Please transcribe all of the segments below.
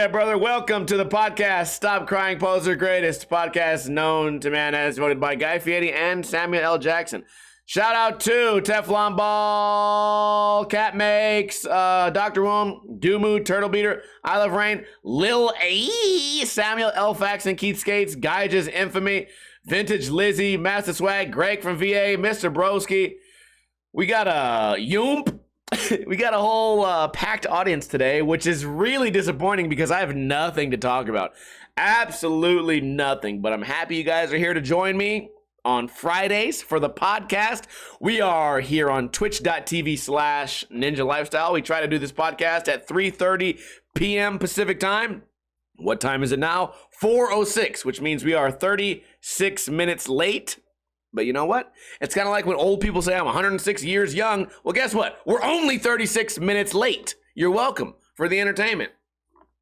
yeah, brother. Welcome to the podcast, Stop Crying Poser, greatest podcast known to man, as voted by Guy Fieri and Samuel L. Jackson. Shout out to Teflon Ball, Cat Makes, Dr. Womb, Doomoo, Turtle Beater, I Love Rain, Lil A, Samuel L. Faxon, Keith Skates, Geige's Infamy, Vintage Lizzie, Master Swag, Greg from VA, Mr. Broski. We got a Yoomp. We got a whole packed audience today, which is really disappointing because I have nothing to talk about. Absolutely nothing. But I'm happy you guys are here to join me on Fridays for the podcast. We are here on twitch.tv/Ninja Lifestyle. We try to do this podcast at 3:30 p.m. Pacific time. What time is it now? 4:06, which means we are 36 minutes late. But you know what? It's kind of like when old people say I'm 106 years young. Well, guess what? We're only 36 minutes late. You're welcome for the entertainment.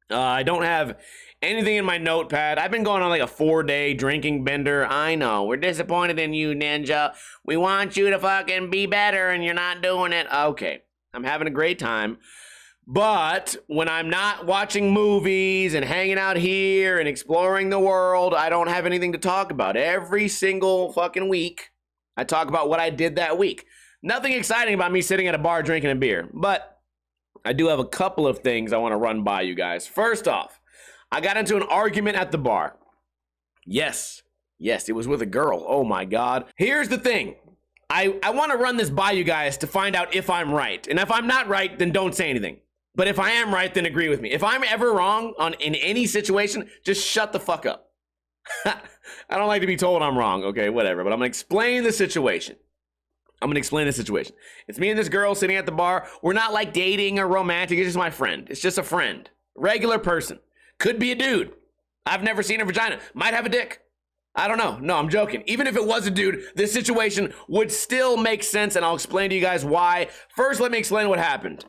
I don't have anything in my notepad. I've been going on like a 4-day drinking bender. I know. We're disappointed in you, Ninja. We want you to fucking be better and you're not doing it. Okay. I'm having a great time. But when I'm not watching movies and hanging out here and exploring the world, I don't have anything to talk about. Every single fucking week, I talk about what I did that week. Nothing exciting about me sitting at a bar drinking a beer. But I do have a couple of things I want to run by you guys. First off, I got into an argument at the bar. Yes, it was with a girl. Oh my God. Here's the thing. I want to run this by you guys to find out if I'm right. And if I'm not right, then don't say anything. But if I am right, then agree with me. If I'm ever wrong in any situation, just shut the fuck up. I don't like to be told I'm wrong. Okay, whatever. But I'm going to explain the situation. It's me and this girl sitting at the bar. We're not like dating or romantic. It's just my friend. It's just a friend. Regular person. Could be a dude. I've never seen a vagina. Might have a dick. I don't know. No, I'm joking. Even if it was a dude, this situation would still make sense, and I'll explain to you guys why. First, let me explain what happened.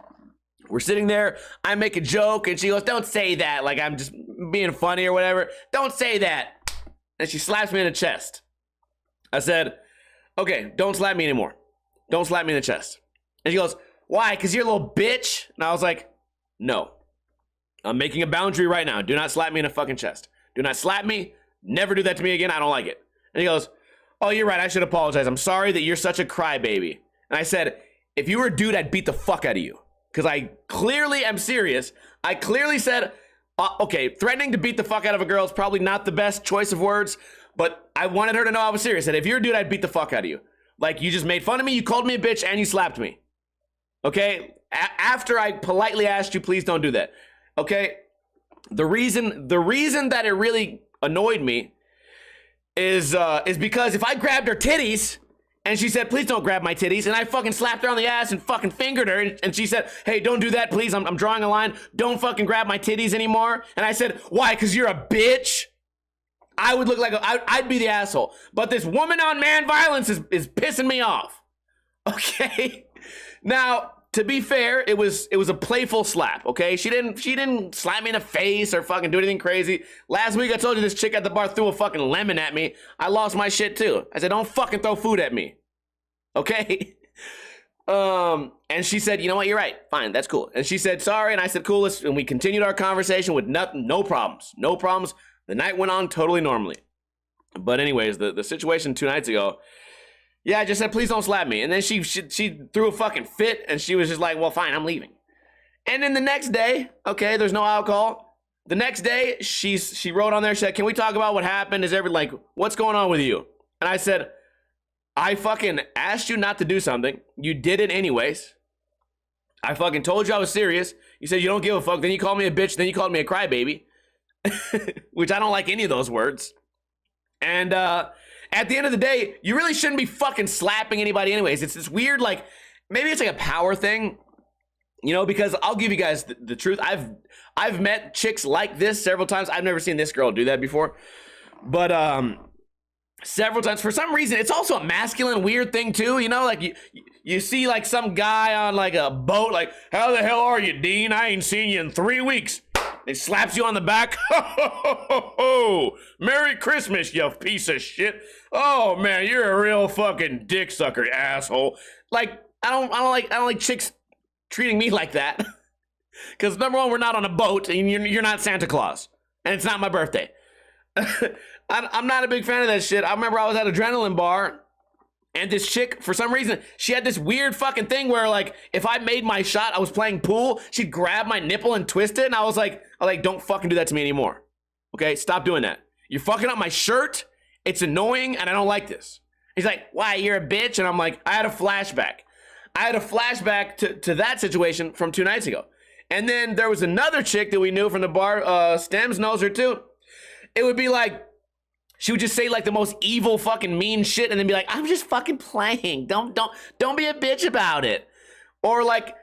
We're sitting there, I make a joke, and she goes, don't say that, like I'm just being funny or whatever. Don't say that. And she slaps me in the chest. I said, okay, don't slap me anymore. Don't slap me in the chest. And she goes, why? Because you're a little bitch? And I was like, no. I'm making a boundary right now. Do not slap me in the fucking chest. Do not slap me. Never do that to me again. I don't like it. And he goes, oh, you're right. I should apologize. I'm sorry that you're such a crybaby. And I said, if you were a dude, I'd beat the fuck out of you. Because I clearly am serious. I clearly said, okay, threatening to beat the fuck out of a girl is probably not the best choice of words, but I wanted her to know I was serious. That if you're a dude, I'd beat the fuck out of you. Like, you just made fun of me, you called me a bitch, and you slapped me. Okay? After I politely asked you, please don't do that. Okay? The reason that it really annoyed me is because if I grabbed her titties, and she said, please don't grab my titties. And I fucking slapped her on the ass and fucking fingered her. And she said, hey, don't do that, please. I'm drawing a line. Don't fucking grab my titties anymore. And I said, why? Because you're a bitch? I would look like I'd be the asshole. But this woman on man violence is pissing me off. Okay? Now, to be fair, it was a playful slap, okay? She didn't slap me in the face or fucking do anything crazy. Last week I told you this chick at the bar threw a fucking lemon at me. I lost my shit too. I said, don't fucking throw food at me. Okay? And she said, you know what, you're right. Fine, that's cool. And she said, sorry, and I said, cool, and we continued our conversation with no problems. No problems. The night went on totally normally. But anyways, the situation 2 nights ago, yeah, I just said, please don't slap me. And then she threw a fucking fit, and she was just like, well, fine, I'm leaving. And then the next day, okay, there's no alcohol. The next day, she wrote on there, she said, can we talk about what happened? What's going on with you? And I said, I fucking asked you not to do something. You did it anyways. I fucking told you I was serious. You said you don't give a fuck. Then you called me a bitch. Then you called me a crybaby. Which I don't like any of those words. And, at the end of the day, you really shouldn't be fucking slapping anybody anyways. It's this weird, like, maybe it's like a power thing, you know, because I'll give you guys the truth. I've met chicks like this several times. I've never seen this girl do that before. But, several times. For some reason, it's also a masculine weird thing too, you know, like you see like some guy on like a boat, like, how the hell are you, Dean? I ain't seen you in 3 weeks. He slaps you on the back. Ho, ho, ho, ho, ho. Merry Christmas, you piece of shit. Oh man, you're a real fucking dick sucker, asshole. Like, I don't like chicks treating me like that. Because number one, we're not on a boat, and you're not Santa Claus, and it's not my birthday. I'm not a big fan of that shit. I remember I was at Adrenaline Bar, and this chick, for some reason, she had this weird fucking thing where, like, if I made my shot, I was playing pool, she'd grab my nipple and twist it, and I was like, don't fucking do that to me anymore. Okay, stop doing that. You're fucking up my shirt. It's annoying, and I don't like this. He's like, why, you're a bitch? And I'm like, I had a flashback. To that situation from 2 nights ago. And then there was another chick that we knew from the bar, Stems knows her too. It would be like, she would just say like the most evil fucking mean shit and then be like, I'm just fucking playing. Don't be a bitch about it. Or like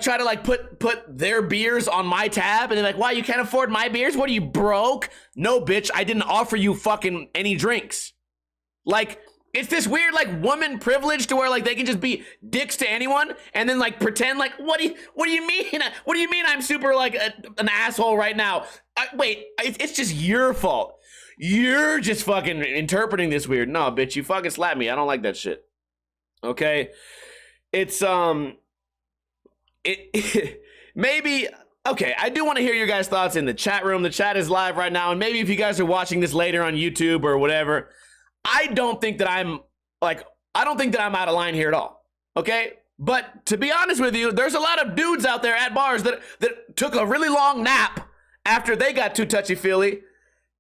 try to like put their beers on my tab and they're like, why, you can't afford my beers? What, are you broke? No, bitch, I didn't offer you fucking any drinks. Like, it's this weird like woman privilege to where like they can just be dicks to anyone and then like pretend like, what do you mean? What do you mean I'm super like an asshole right now? Wait, it's just your fault. You're just fucking interpreting this weird. No, bitch, you fucking slapped me. I don't like that shit. Okay? It's, maybe, okay, I do want to hear your guys' thoughts in the chat room. The chat is live right now, and maybe if you guys are watching this later on YouTube or whatever, I don't think that I'm out of line here at all, okay? But to be honest with you, there's a lot of dudes out there at bars that took a really long nap after they got too touchy-feely.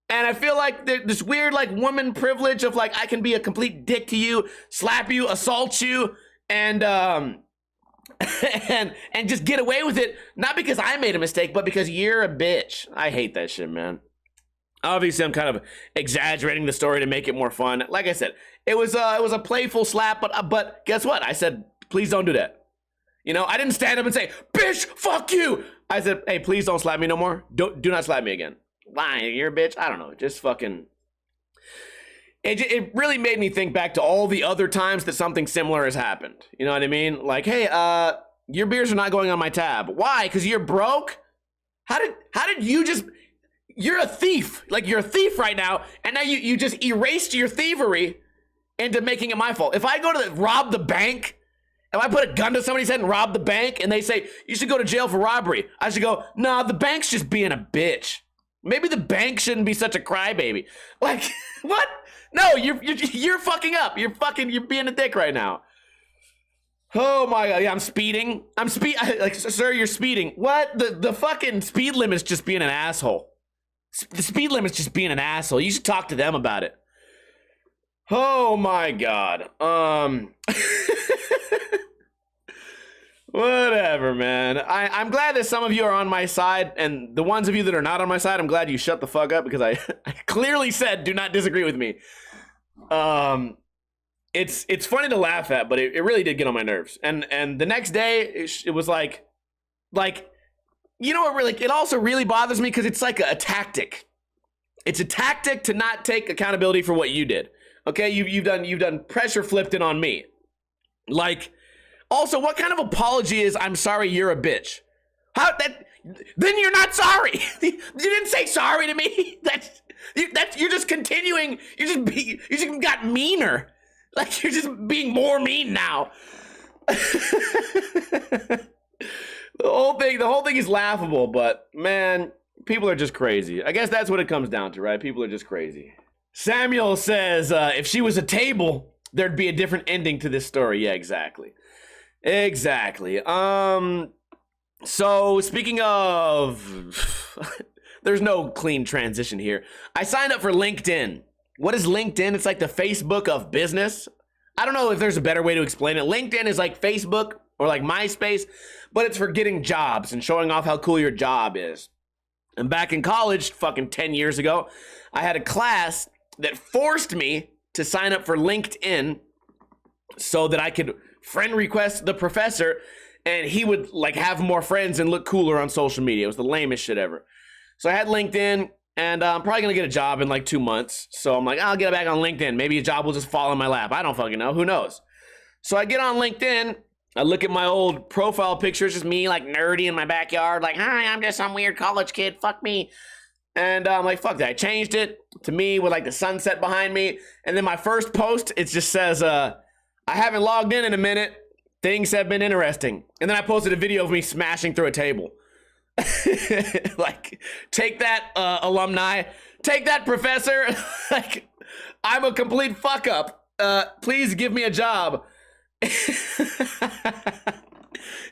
And I feel like this weird like woman privilege of like, I can be a complete dick to you, slap you, assault you, and and just get away with it, not because I made a mistake, but because you're a bitch. I hate that shit, man. Obviously, I'm kind of exaggerating the story to make it more fun. Like I said, it was a playful slap, but guess what? I said, please don't do that. You know, I didn't stand up and say, bitch, fuck you. I said, hey, please don't slap me no more. Do not slap me again. Why? You're a bitch? I don't know. Just fucking... It really made me think back to all the other times that something similar has happened. You know what I mean? Like, hey, your beers are not going on my tab. Why? Because you're broke? How did you just... You're a thief. Like, you're a thief right now, and now you just erased your thievery into making it my fault. If I go to rob the bank, if I put a gun to somebody's head and rob the bank, and they say, you should go to jail for robbery, I should go, nah, the bank's just being a bitch. Maybe the bank shouldn't be such a crybaby. Like, what? No, you're fucking up. You're being a dick right now. Oh my god, yeah, I'm speeding. Like, sir, you're speeding. What? The fucking speed limit's just being an asshole. The speed limit's just being an asshole. You should talk to them about it. Oh my god. Whatever, man. I'm glad that some of you are on my side, and the ones of you that are not on my side, I'm glad you shut the fuck up because I clearly said do not disagree with me. It's funny to laugh at, but it really did get on my nerves. And the next day, it was like, you know what really, it also really bothers me because it's like a tactic. It's a tactic to not take accountability for what you did. Okay, you've done pressure flipped it on me. Like, also, what kind of apology is I'm sorry you're a bitch? Then you're not sorry. You didn't say sorry to me. You're just continuing. You just got meaner. Like, you're just being more mean now. The whole thing is laughable, but man, people are just crazy. I guess that's what it comes down to, right? People are just crazy. Samuel says, if she was a table, there'd be a different ending to this story. Yeah, exactly. Exactly. So speaking of, there's no clean transition here. I signed up for LinkedIn. What is LinkedIn? It's like the Facebook of business. I don't know if there's a better way to explain it. LinkedIn is like Facebook or like MySpace, but it's for getting jobs and showing off how cool your job is. And back in college, fucking 10 years ago, I had a class that forced me to sign up for LinkedIn so that I could friend request the professor and he would like have more friends and look cooler on social media. It was the lamest shit ever. So I had LinkedIn, and I'm probably gonna get a job in like 2 months. So I'm like, I'll get back on LinkedIn. Maybe a job will just fall in my lap. I don't fucking know. Who knows? So I get on LinkedIn. I look at my old profile pictures, just me like nerdy in my backyard. Like, hi, I'm just some weird college kid. Fuck me. And I'm like, fuck that. I changed it to me with like the sunset behind me. And then my first post, it just says, I haven't logged in a minute. Things have been interesting. And then I posted a video of me smashing through a table. Like, take that, alumni. Take that, professor. Like, I'm a complete fuck up. Please give me a job.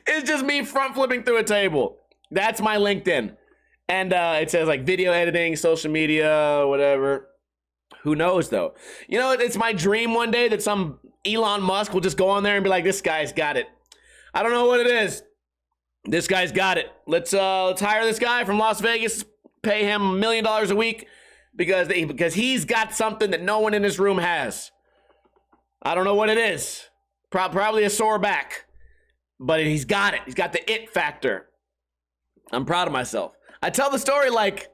It's just me front flipping through a table. That's my LinkedIn. And it says like video editing, social media, whatever. Who knows though? You know, it's my dream one day that some Elon Musk will just go on there and be like, this guy's got it. I don't know what it is. This guy's got it. Let's hire this guy from Las Vegas, pay him $1 million a week because he's got something that no one in this room has. I don't know what it is. Probably a sore back, but he's got it. He's got the it factor. I'm proud of myself. I tell the story like,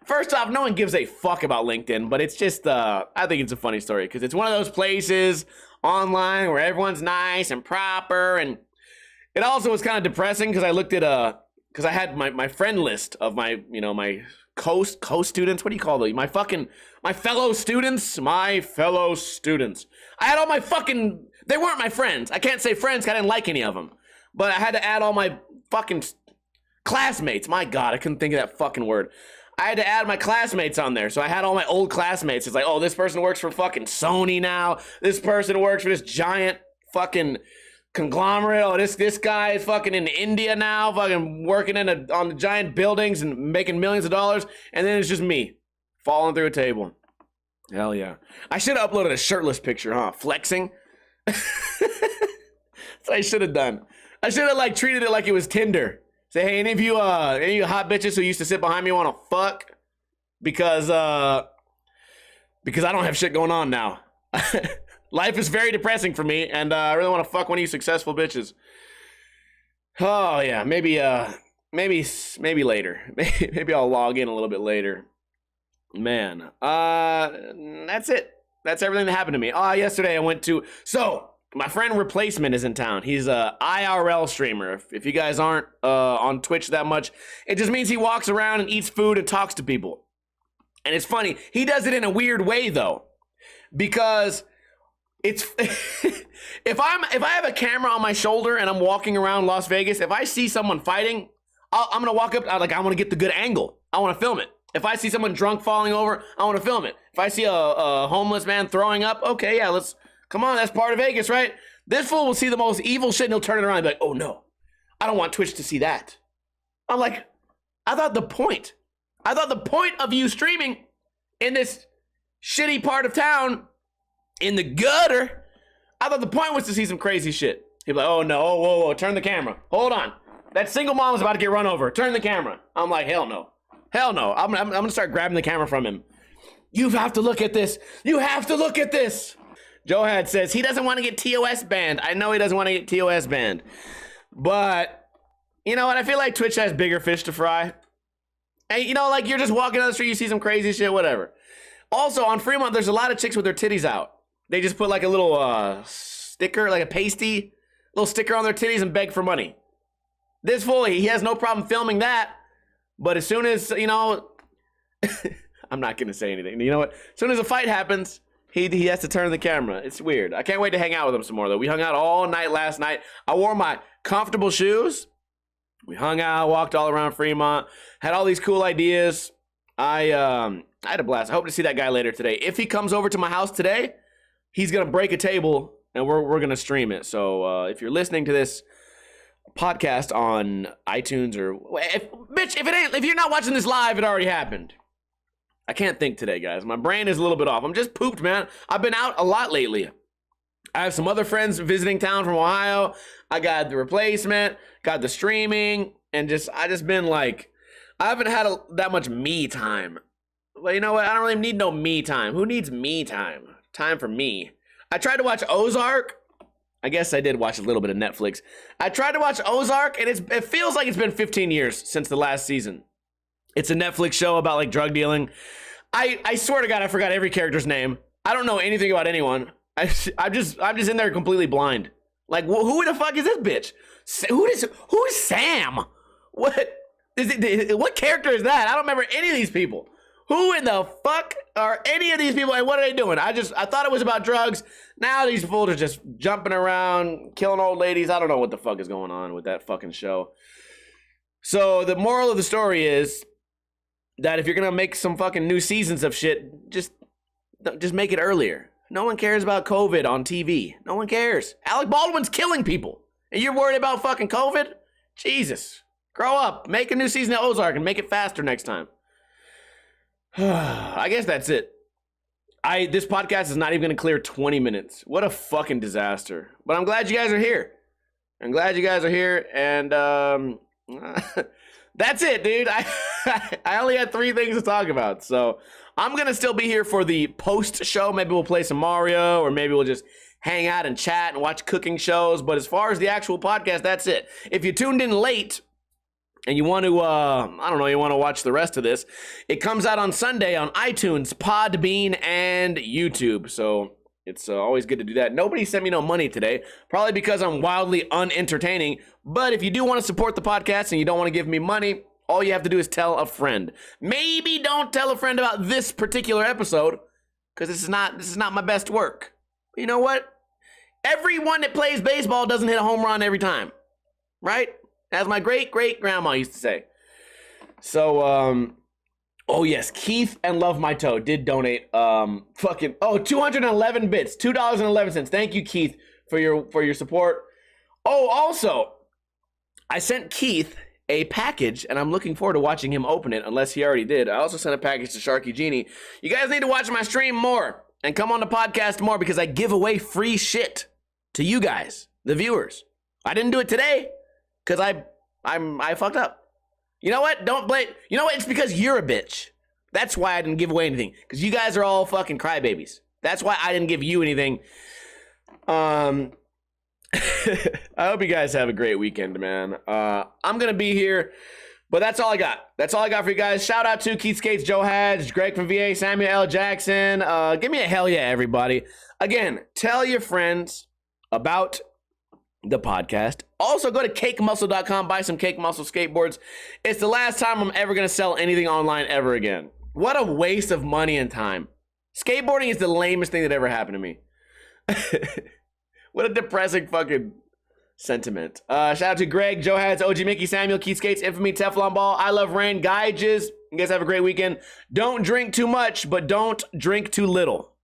first off, no one gives a fuck about LinkedIn, but it's just, I think it's a funny story because it's one of those places online where everyone's nice and proper, and it also was kind of depressing because I looked at, because I had my friend list of my, you know, my co-students. What do you call them? My fellow students. I had all my fucking, they weren't my friends. I can't say friends because I didn't like any of them. But I had to add all my fucking classmates. My God, I couldn't think of that fucking word. I had to add my classmates on there. So I had all my old classmates. It's like, oh, this person works for fucking Sony now. This person works for this giant fucking conglomerate. Oh, this guy is fucking in India now, fucking working on the giant buildings and making millions of dollars. And then it's just me falling through a table. Hell yeah. I should have uploaded a shirtless picture, huh? Flexing. That's what I should have done. I should have like treated it like it was Tinder. Say, hey, any of you hot bitches who used to sit behind me want to fuck? Because I don't have shit going on now. Life is very depressing for me, and I really want to fuck one of you successful bitches. Oh yeah, maybe later. Maybe I'll log in a little bit later. Man, that's it. That's everything that happened to me. Yesterday I went to, so my friend Replacement is in town. He's a IRL streamer. If you guys aren't on Twitch that much, it just means he walks around and eats food and talks to people. And it's funny, he does it in a weird way though, because it's if I have a camera on my shoulder and I'm walking around Las Vegas, if I see someone fighting, I'm gonna walk up. I want to get the good angle. I want to film it. If I see someone drunk falling over, I want to film it. If I see a homeless man throwing up, okay, yeah, come on, that's part of Vegas, right? This fool will see the most evil shit and he'll turn it around and be like, oh no, I don't want Twitch to see that. I'm like, I thought the point of you streaming in this shitty part of town, in the gutter, I thought the point was to see some crazy shit. He'd be like, oh no, whoa, turn the camera. Hold on. That single mom is about to get run over. Turn the camera. I'm like, hell no. Hell no. I'm gonna start grabbing the camera from him. You have to look at this. You have to look at this. Johad says he doesn't want to get TOS banned. I know he doesn't want to get TOS banned. But, you know what? I feel like Twitch has bigger fish to fry. And, you know, like you're just walking down the street, you see some crazy shit, whatever. Also, on Fremont, there's a lot of chicks with their titties out. They just put like a little sticker, like a pasty, little sticker on their titties and beg for money. This fool, he has no problem filming that. But as soon as, you know, I'm not going to say anything. You know what? As soon as a fight happens, he has to turn the camera. It's weird. I can't wait to hang out with him some more, though. We hung out all night last night. I wore my comfortable shoes. We hung out, walked all around Fremont, had all these cool ideas. I had a blast. I hope to see that guy later today. If he comes over to my house today, he's going to break a table and we're going to stream it. So if you're listening to this podcast on iTunes or if you're not watching this live, it already happened. I can't think today, guys. My brain is a little bit off. I'm just pooped, man. I've been out a lot lately. I have some other friends visiting town from Ohio. I got the Replacement, got the streaming, and I just been like, I haven't had that much me time. Well, you know what? I don't really need no me time. Who needs me time? Time for me. I tried to watch Ozark. I guess I did watch a little bit of Netflix. I tried to watch Ozark, and it feels like it's been 15 years since the last season. It's a Netflix show about like drug dealing. I swear to God, I forgot every character's name. I don't know anything about anyone. I'm just in there completely blind. Like, who the fuck is this bitch? Who is Sam? What character is that? I don't remember any of these people. Who in the fuck are any of these people, and what are they doing? I thought it was about drugs. Now these fools are just jumping around, killing old ladies. I don't know what the fuck is going on with that fucking show. So the moral of the story is that if you're gonna make some fucking new seasons of shit, just make it earlier. No one cares about COVID on TV. No one cares. Alec Baldwin's killing people, and you're worried about fucking COVID? Jesus, grow up. Make a new season of Ozark and make it faster next time. I guess that's it. This podcast is not even gonna clear 20 minutes. What a fucking disaster. But I'm glad you guys are here. I'm glad you guys are here, and that's it, dude. I only had 3 things to talk about, so I'm gonna still be here for the post show. Maybe we'll play some Mario, or maybe we'll just hang out and chat and watch cooking shows. But as far as the actual podcast, that's it. If you tuned in late and you want to, I don't know, you want to watch the rest of this, it comes out on Sunday on iTunes, Podbean, and YouTube. So it's always good to do that. Nobody sent me no money today, probably because I'm wildly unentertaining. But if you do want to support the podcast and you don't want to give me money, all you have to do is tell a friend. Maybe don't tell a friend about this particular episode, because this is not my best work. You know what? Everyone that plays baseball doesn't hit a home run every time, right? As my great-great-grandma used to say. So, oh yes, Keith and Love My Toe did donate, 211 bits, $2.11. Thank you, Keith, for your support. Oh, also, I sent Keith a package, and I'm looking forward to watching him open it, unless he already did. I also sent a package to Sharky Genie. You guys need to watch my stream more and come on the podcast more, because I give away free shit to you guys, the viewers. I didn't do it today because I fucked up. You know what? Don't blame. You know what? It's because you're a bitch. That's why I didn't give away anything, because you guys are all fucking crybabies. That's why I didn't give you anything. I hope you guys have a great weekend, man. I'm gonna be here, but that's all I got. That's all I got for you guys. Shout out to Keith Skates, Joe Hadge, Greg from VA, Samuel L. Jackson. Give me a hell yeah, everybody. Again, tell your friends about the podcast. Also, go to cakemuscle.com, buy some Cake Muscle skateboards. It's the last time I'm ever gonna sell anything online ever again. What a waste of money and time. Skateboarding is the lamest thing that ever happened to me. What a depressing fucking sentiment. Shout out to Greg, Joe Hads, OG Mickey, Samuel, Keith Skates, Infamy, Teflon Ball, I Love Rain, Guy Jizz. You guys have a great weekend. Don't drink too much, but don't drink too little.